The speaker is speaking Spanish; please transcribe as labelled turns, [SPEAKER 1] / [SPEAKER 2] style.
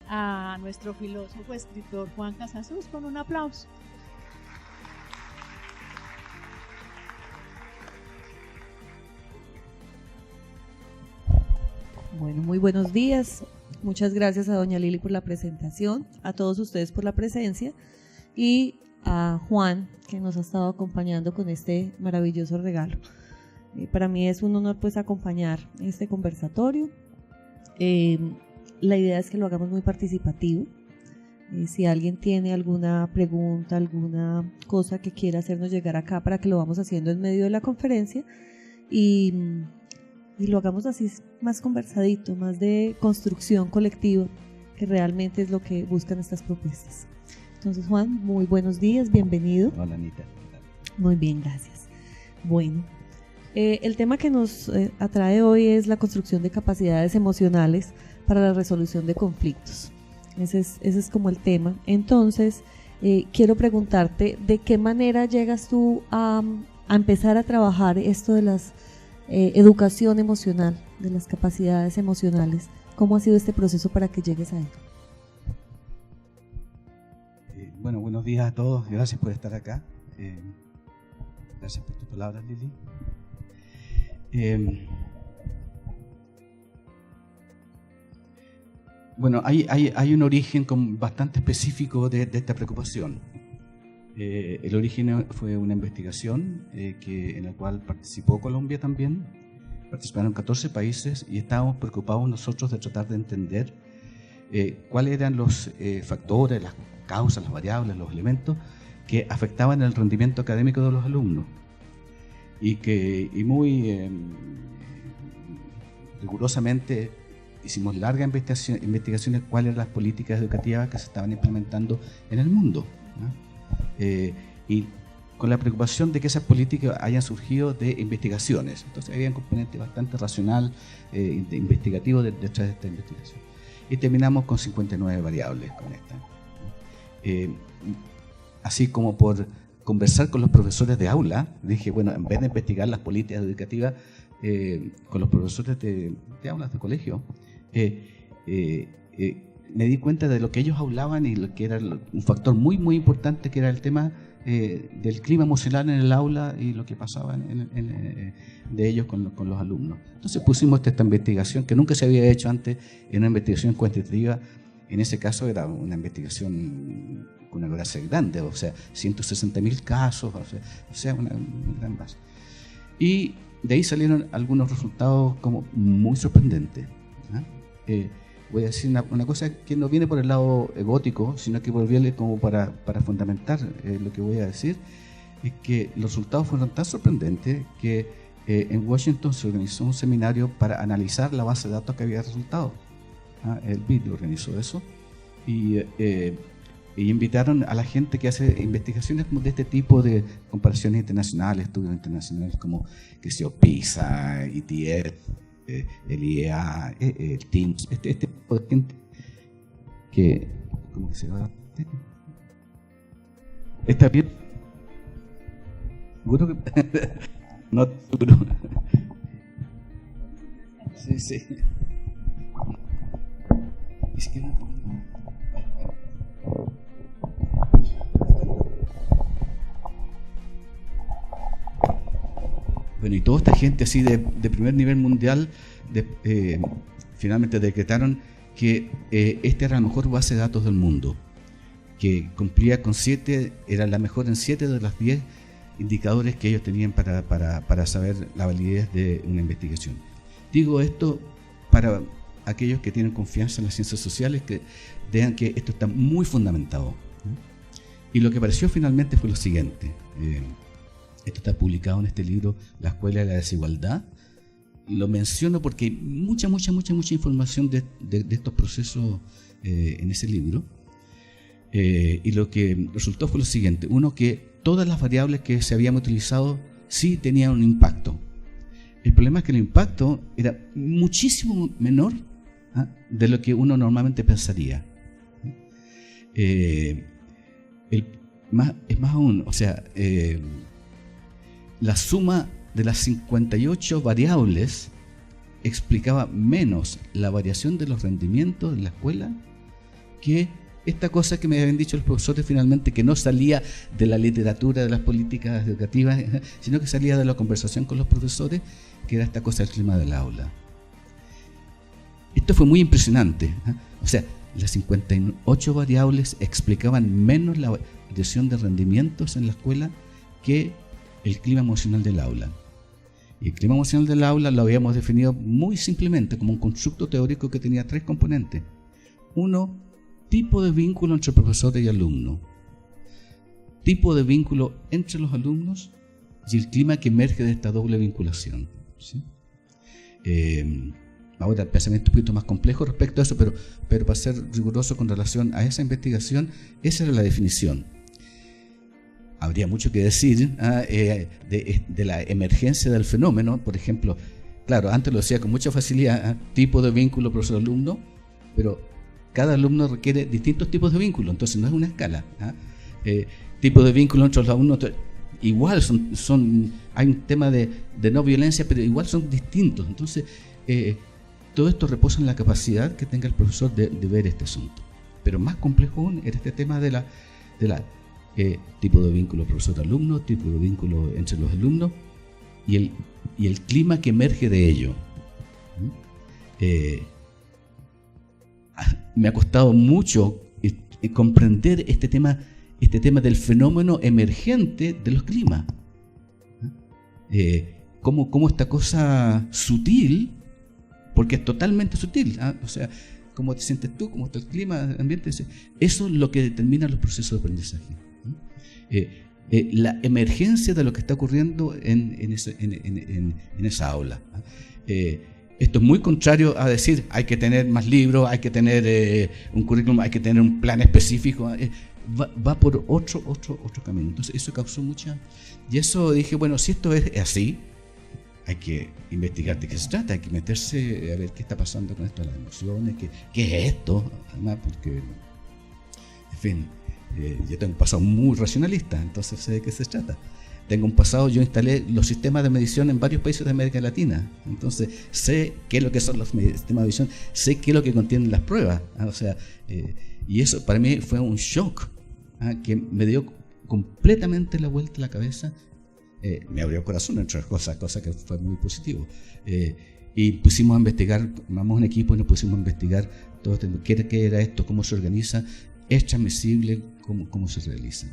[SPEAKER 1] a nuestro filósofo escritor Juan Casasus con un aplauso.
[SPEAKER 2] Bueno, muy buenos días. Muchas gracias a doña Lili por la presentación, a todos ustedes por la presencia y a Juan, que nos ha estado acompañando con este maravilloso regalo. Para mí es un honor pues acompañar este conversatorio. La idea es que lo hagamos muy participativo. Si alguien tiene alguna pregunta, alguna cosa que quiera hacernos llegar acá para que lo vamos haciendo en medio de la conferencia y lo hagamos así más conversadito, más de construcción colectiva, que realmente es lo que buscan estas propuestas. Entonces, Juan, muy buenos días, bienvenido.
[SPEAKER 3] Hola, Anita.
[SPEAKER 2] Muy bien, gracias. Bueno, el tema que nos atrae hoy es la construcción de capacidades emocionales para la resolución de conflictos. Ese es como el tema. Entonces, quiero preguntarte, ¿de qué manera llegas tú a empezar a trabajar esto de las educación emocional, de las capacidades emocionales? ¿Cómo ha sido este proceso para que llegues a él?
[SPEAKER 3] Bueno, buenos días a todos, gracias por estar acá. Gracias por tus palabras, Lili. Bueno, hay un origen bastante específico de esta preocupación. El origen fue una investigación en la cual participó Colombia también. Participaron 14 países y estábamos preocupados nosotros de tratar de entender cuáles eran los factores, las causas, las variables, los elementos que afectaban el rendimiento académico de los alumnos. Y muy rigurosamente hicimos largas investigaciones cuáles eran las políticas educativas que se estaban implementando en el mundo, ¿no? Y con la preocupación de que esas políticas hayan surgido de investigaciones. Entonces había un componente bastante racional, investigativo detrás de esta investigación. Y terminamos con 59 variables con esta. Así como por conversar con los profesores de aula, dije, bueno, en vez de investigar las políticas educativas con los profesores de aulas de colegio, me di cuenta de lo que ellos hablaban y lo que era un factor muy, muy importante, que era el tema del clima emocional en el aula y lo que pasaba de ellos con los alumnos. Entonces pusimos esta investigación que nunca se había hecho antes, en una investigación cuantitativa. En ese caso era una investigación con una gracia grande, o sea, 160.000 casos, o sea una gran base. Y de ahí salieron algunos resultados como muy sorprendentes, ¿eh? Voy a decir una cosa que no viene por el lado egótico, sino que viene como para fundamentar lo que voy a decir, es que los resultados fueron tan sorprendentes que en Washington se organizó un seminario para analizar la base de datos que había resultado. El BID organizó eso y invitaron a la gente que hace investigaciones de este tipo de comparaciones internacionales, estudios internacionales como PISA, ETF, el IEA, el TIMSS, este tipo de gente que, ¿cómo que se llama? ¿Está bien? ¿Seguro que? No, seguro. Sí, sí. Ni siquiera. Bueno, y toda esta gente así de primer nivel mundial finalmente decretaron que esta era la mejor base de datos del mundo, que cumplía con 7, era la mejor en 7 de los 10 indicadores que ellos tenían para saber la validez de una investigación. Digo esto para aquellos que tienen confianza en las ciencias sociales, que vean que esto está muy fundamentado, ¿no? Y lo que apareció finalmente fue lo siguiente. Esto está publicado en este libro, La Escuela de la Desigualdad. Lo menciono porque hay mucha información de estos procesos en ese libro. Y lo que resultó fue lo siguiente. Uno, que todas las variables que se habían utilizado sí tenían un impacto. El problema es que el impacto era muchísimo menor de lo que uno normalmente pensaría. Es más aún, o sea, la suma de las 58 variables explicaba menos la variación de los rendimientos en la escuela que esta cosa que me habían dicho los profesores finalmente, que no salía de la literatura, de las políticas educativas, sino que salía de la conversación con los profesores, que era esta cosa del clima del aula. Esto fue muy impresionante. O sea, las 58 variables explicaban menos la variación de rendimientos en la escuela que el clima emocional del aula. Y el clima emocional del aula lo habíamos definido muy simplemente como un constructo teórico que tenía 3 componentes. Uno, tipo de vínculo entre profesor y alumno, tipo de vínculo entre los alumnos y el clima que emerge de esta doble vinculación, ¿sí? Ahora el pensamiento es un poquito más complejo respecto a eso, pero para ser riguroso con relación a esa investigación, esa era la definición. Habría mucho que decir de la emergencia del fenómeno. Por ejemplo, claro, antes lo decía con mucha facilidad, tipo de vínculo profesor-alumno, pero cada alumno requiere distintos tipos de vínculos, entonces no es una escala. Tipo de vínculo entre los alumnos, igual hay un tema de no violencia, pero igual son distintos. Entonces, todo esto reposa en la capacidad que tenga el profesor de ver este asunto. Pero más complejo aún era este tema de la tipo de vínculo profesor-alumno, tipo de vínculo entre los alumnos y el clima que emerge de ello. Me ha costado mucho comprender este tema del fenómeno emergente de los climas. Cómo esta cosa sutil, porque es totalmente sutil, o sea, cómo te sientes tú, cómo está el clima, el ambiente, eso es lo que determina los procesos de aprendizaje. La emergencia de lo que está ocurriendo en esa aula. Esto es muy contrario a decir hay que tener más libros, hay que tener un currículum, hay que tener un plan específico. Va por otro camino. Entonces eso causó mucha... Y eso dije, bueno, si esto es así, hay que investigar de qué se trata, hay que meterse a ver qué está pasando con esto de las emociones, qué es esto, además, porque, en fin, yo tengo un pasado muy racionalista, entonces sé de qué se trata. Tengo un pasado, yo instalé los sistemas de medición en varios países de América Latina, entonces sé qué es lo que son los sistemas de medición, sé qué es lo que contienen las pruebas, o sea, y eso para mí fue un shock, que me dio completamente la vuelta a la cabeza. Me abrió el corazón, entre otras cosas que fue muy positivo. Y pusimos a investigar, armamos un equipo y nos pusimos a investigar todo qué era esto, cómo se organiza, es transmisible, cómo se realiza.